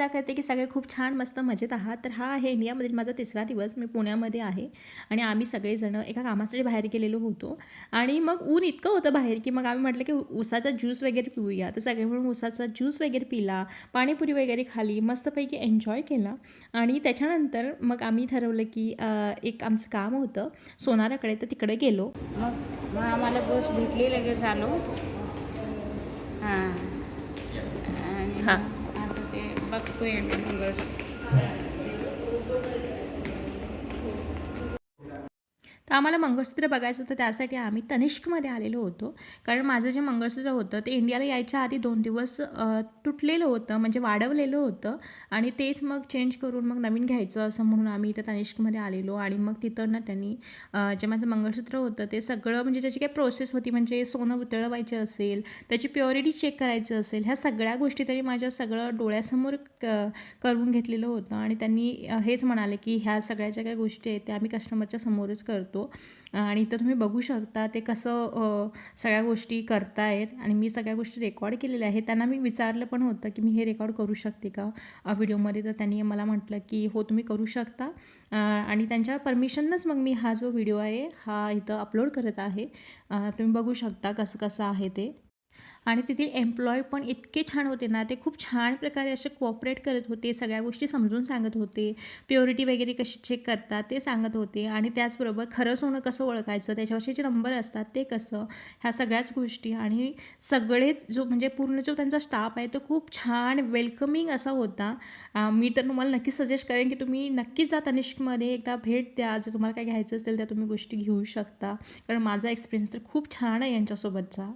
आशा करते की सगळे खूप छान मस्त मजेत आहात. तर हा आहे इंडियामधील माझा तिसरा दिवस. मी पुण्यामध्ये आहे आणि आम्ही सगळेजण एका कामासाठी बाहेर गेलेलो होतो आणि मग ऊन इतकं होतं बाहेर की मग आम्ही म्हटलं की उसाचा ज्यूस वगैरे पिऊया. तर सगळे मिळून उसाचा ज्यूस वगैरे पिला, पाणीपुरी वगैरे खाली, मस्तपैकी एन्जॉय केला आणि त्याच्यानंतर मग आम्ही ठरवलं की एक आमचं काम होतं सोनाराकडे, तर तिकडे गेलो. मग आम्हाला बस भेटली, लगेच आलो. हां. आणि हां. आता ते बघतोय मी मंगळसूत्र. तर आम्हाला मंगळसूत्र बघायचं होतं, त्यासाठी आम्ही तनिष्कमध्ये आलेलो होतो. कारण माझं जे मंगळसूत्र होतं ते इंडियाला यायच्या आधी 2 दिवस तुटलेलं होतं, म्हणजे वाढवलेलं होतं आणि तेच मग चेंज करून मग नवीन घ्यायचं असं म्हणून आम्ही इथं तनिष्कमध्ये आलेलो. आणि मग तिथं ना त्यांनी जे माझं मंगळसूत्र होतं ते सगळं, म्हणजे त्याची काही प्रोसेस होती, म्हणजे सोनं वितळवायचं असेल, त्याची प्युरिटी चेक करायचं असेल, ह्या सगळ्या गोष्टी त्यांनी माझ्या सगळं डोळ्यासमोर करून घेतलेलं होतं. आणि त्यांनी हेच म्हणाले की ह्या सगळ्या ज्या काही गोष्टी आहेत त्या आम्ही कस्टमरच्या समोरच करतो. आणि इथं तुम्ही बघू शकता ते कसं सगळ्या गोष्टी करतायत आणि मी सगळ्या गोष्टी रेकॉर्ड केलेल्या आहेत. त्यांना मी विचारलं पण होतं की मी हे रेकॉर्ड करू शकते का व्हिडिओमध्ये, तर त्यांनी मला म्हटलं की हो तुम्ही करू शकता. आणि त्यांच्या परमिशननंच मग मी हा जो व्हिडिओ आहे हा इथं अपलोड करत आहे. तुम्ही बघू शकता कसं कसं आहे ते. आणि तेथील एम्प्लॉय पण इतके छान होते ना, ते खूप छान प्रकारे असे कोऑपरेट करत होते, सगळ्या गोष्टी समजून सांगत होते, प्युरिटी वगैरे कशी चेक करतात ते सांगत होते. आणि त्याचबरोबर खरं सोनं कसं ओळखायचं, त्याच्यावरचे जे नंबर असतात ते कसं, ह्या सगळ्याच गोष्टी. आणि सगळेच जो म्हणजे पूर्ण जो त्यांचा स्टाफ आहे तो खूप छान वेलकमिंग असा होता. मी तर तुम्हाला नक्कीच सजेस्ट करेन की तुम्ही नक्कीच जा तनिष्कमध्ये, एकदा भेट द्या. जर तुम्हाला काय घ्यायचं असेल त्या तुम्ही गोष्टी घेऊ शकता, कारण माझा एक्सपिरियन्स तर खूप छान आहे यांच्यासोबतचा.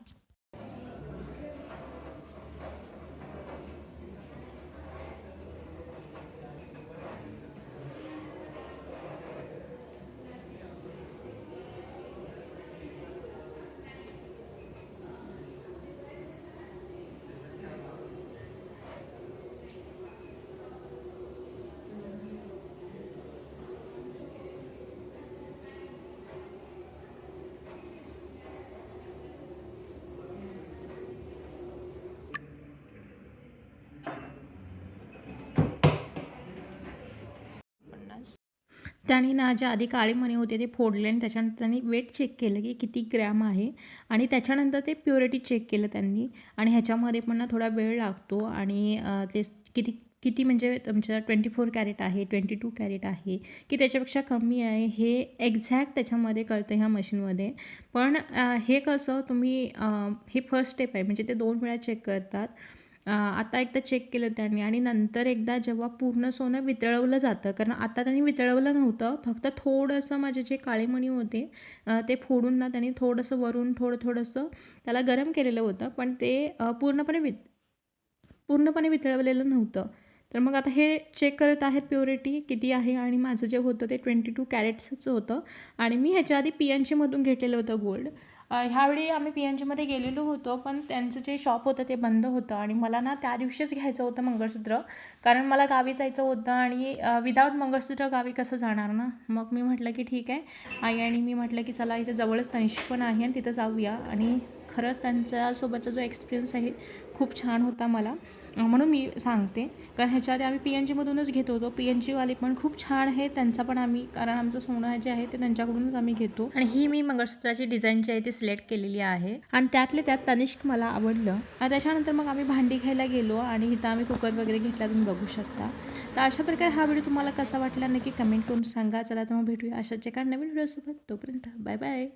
त्यांनी ना जे आधी काळे मणी होते ते फोडले आणि त्याच्यानंतर त्यांनी वेट चेक केलं की किती ग्रॅम आहे आणि त्याच्यानंतर ते प्युरिटी चेक केलं त्यांनी. आणि ह्याच्यामध्ये पण ना थोडा वेळ लागतो आणि ते किती किती म्हणजे तुमच्या 24 कॅरेट आहे, 22 कॅरेट आहे की त्याच्यापेक्षा कमी आहे, हे एक्झॅक्ट त्याच्यामध्ये कळतं ह्या मशीनमध्ये. पण हे कसं तुम्ही हे फर्स्ट स्टेप आहे, म्हणजे ते 2 वेळा चेक करतात. आता एकदा चेक केलं त्यांनी आणि नंतर एकदा जेव्हा पूर्ण सोनं वितळवलं जातं, कारण आता त्यांनी वितळवलं नव्हतं, फक्त थोडंसं माझे जे काळे मणी होते ते फोडून ना त्यांनी थोडंसं वरून थोडंसं त्याला गरम केलेलं होतं, पण ते पूर्णपणे वितळवलेलं नव्हतं. तर मग आता हे चेक करत आहेत प्युरिटी किती आहे. आणि माझं जे होतं ते 22 कॅरेट्सचं होतं आणि मी ह्याच्या आधी PNGमधून घेतलेलं होतं गोल्ड. ह्यावेळी आम्ही PNGमध्ये गेलेलो होतो, पण त्यांचं जे शॉप होतं ते बंद होतं आणि मला ना त्या दिवशीच घ्यायचं होतं मंगळसूत्र, कारण मला गावी जायचं होतं आणि विदाऊट मंगळसूत्र गावी कसं जाणार ना. मग मी म्हटलं की ठीक आहे आई, आणि मी म्हटलं की चला इथे जवळच तनिष्क पण आहे आणि तिथं जाऊया. आणि खरंच त्यांच्यासोबतचा जो एक्सपिरियन्स आहे खूप छान होता मला, म्हणून मी सांगते. कारण ह्याच्या आधी आम्ही PNGमधूनच घेत होतो, PNGवाले पण खूप छान आहे त्यांचा पण आम्ही, कारण आमचं सोनं जे आहे ते त्यांच्याकडूनच आम्ही घेतो. आणि ही मी मंगळसूत्राची डिझाईन जी आहे ती सिलेक्ट केलेली आहे आणि त्यातले त्यात तनिष्क मला आवडलं. आणि त्याच्यानंतर मग आम्ही भांडी घ्यायला गेलो आणि इथं आम्ही कुकर वगैरे घेतला, तुम्ही बघू शकता. तर अशा प्रकारे हा व्हिडिओ तुम्हाला कसा वाटला नक्की कमेंट करून सांगा. चला तर मग भेटूया अशाच एका नवीन व्हिडिओसोबत. तोपर्यंत बाय बाय.